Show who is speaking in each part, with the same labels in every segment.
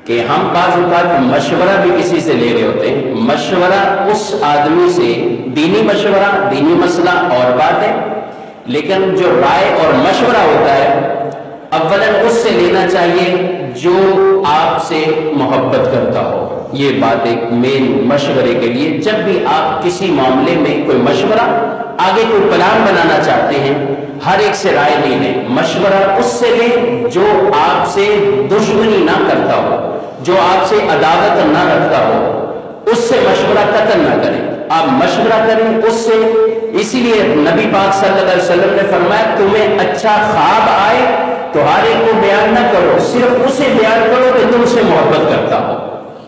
Speaker 1: کہ ہم بعض اوقات مشورہ بھی کسی سے لے رہے ہوتے ہیں، مشورہ اس آدمی سے، دینی مشورہ، دینی مسئلہ اور بات ہے، لیکن جو رائے اور مشورہ ہوتا ہے اولاً اس سے لینا چاہیے جو آپ سے محبت کرتا ہو۔ یہ بات ایک مین مشورے کے لیے، جب بھی آپ کسی معاملے میں کوئی مشورہ، آگے کوئی پلان بنانا چاہتے ہیں، ہر ایک سے رائے نہیں لیں، مشورہ اس سے لیں جو آپ سے دشمنی نہ کرتا ہو، جو آپ سے عداوت نہ رکھتا ہو، اس سے مشورہ قطع نہ کریں، آپ مشورہ کریں اس سے۔ اسی لیے نبی پاک صلی اللہ علیہ وسلم نے فرمایا تمہیں اچھا خواب آئے تو ہر ایک کو بیان نہ کرو، صرف اسے بیان کرو کہ تم سے محبت کرتا ہو،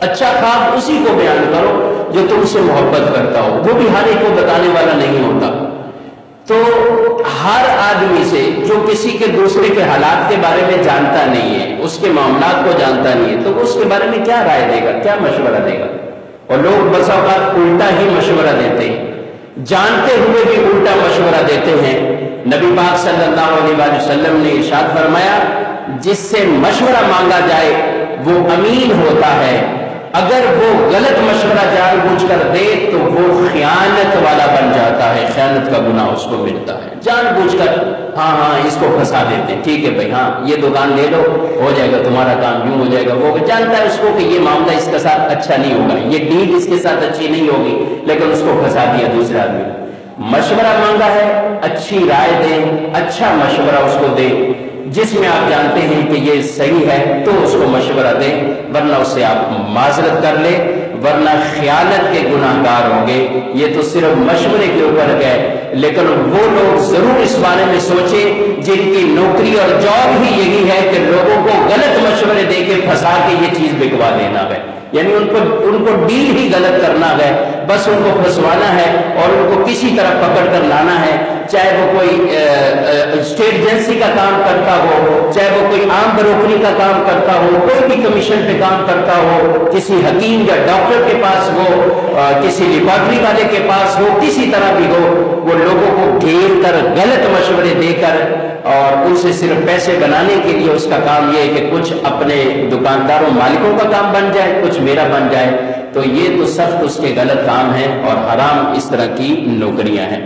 Speaker 1: اچھا خواب اسی کو بیان کرو جو تم سے محبت کرتا ہو، وہ بھی ہر ایک کو بتانے والا نہیں ہوتا۔ تو ہر آدمی سے جو کسی کے دوسرے کے حالات کے بارے میں جانتا نہیں ہے، اس کے معاملات کو جانتا نہیں ہے، تو وہ اس کے بارے میں کیا رائے دے گا، کیا مشورہ دے گا؟ اور لوگ بسا اوقات الٹا ہی مشورہ دیتے ہیں، جانتے ہوئے بھی الٹا مشورہ دیتے ہیں۔ نبی پاک صلی اللہ علیہ وآلہ وسلم نے ارشاد فرمایا جس سے مشورہ مانگا جائے وہ امین ہوتا ہے، اگر وہ غلط مشورہ جان بوجھ کر دے تو وہ خیانت والا بن جاتا ہے، خیانت کا گناہ اس کو ملتا ہے۔ جان بوجھ کر ہاں اس کو پھنسا دیتے ہیں، ٹھیک ہے بھائی ہاں یہ دکان لے لو، ہو جائے گا تمہارا کام، یوں ہو جائے گا، وہ جانتا ہے اس کو کہ یہ معاملہ اس کے ساتھ اچھا نہیں ہوگا، یہ ڈیل اس کے ساتھ اچھی نہیں ہوگی، لیکن اس کو پھنسا دیا دوسرے آدمی نے۔ مشورہ مانگا ہے، اچھی رائے دیں، اچھا مشورہ اس کو دیں، جس میں آپ جانتے ہیں کہ یہ صحیح ہے تو اس کو مشورہ دیں، ورنہ اس سے آپ معذرت کر لیں، ورنہ خیانت کے گناہ گار ہوں گے۔ یہ تو صرف مشورے کے اوپر گئے، لیکن وہ لوگ ضرور اس بارے میں سوچیں جن کی نوکری اور جاب ہی یہی ہے کہ لوگوں کو غلط مشورے دے کے پھنسا کے یہ چیز بکوا دینا ہے، یعنی ان کو ڈیل ہی غلط کرنا ہے، بس ان کو پھنسوانا ہے اور ان کو کسی طرح پکڑ کر لانا ہے، چاہے وہ کوئی اسٹیٹ ایجنسی کا کام کرتا ہو، چاہے وہ کوئی عام بروکری کا کام کرتا ہو، کوئی بھی کمیشن پہ کام کرتا ہو، کسی حکیم یا ڈاکٹر کے پاس ہو، کسی لیبارٹری والے کے پاس ہو، کسی طرح بھی ہو، وہ لوگوں کو گھیر کر غلط مشورے دے کر اور ان سے صرف پیسے بنانے کے لیے اس کا کام یہ ہے کہ کچھ اپنے دکانداروں مالکوں کا کام بن جائے، کچھ میرا بن جائے، تو یہ تو سخت اس کے غلط کام ہیں اور حرام اس طرح کی نوکریاں ہیں۔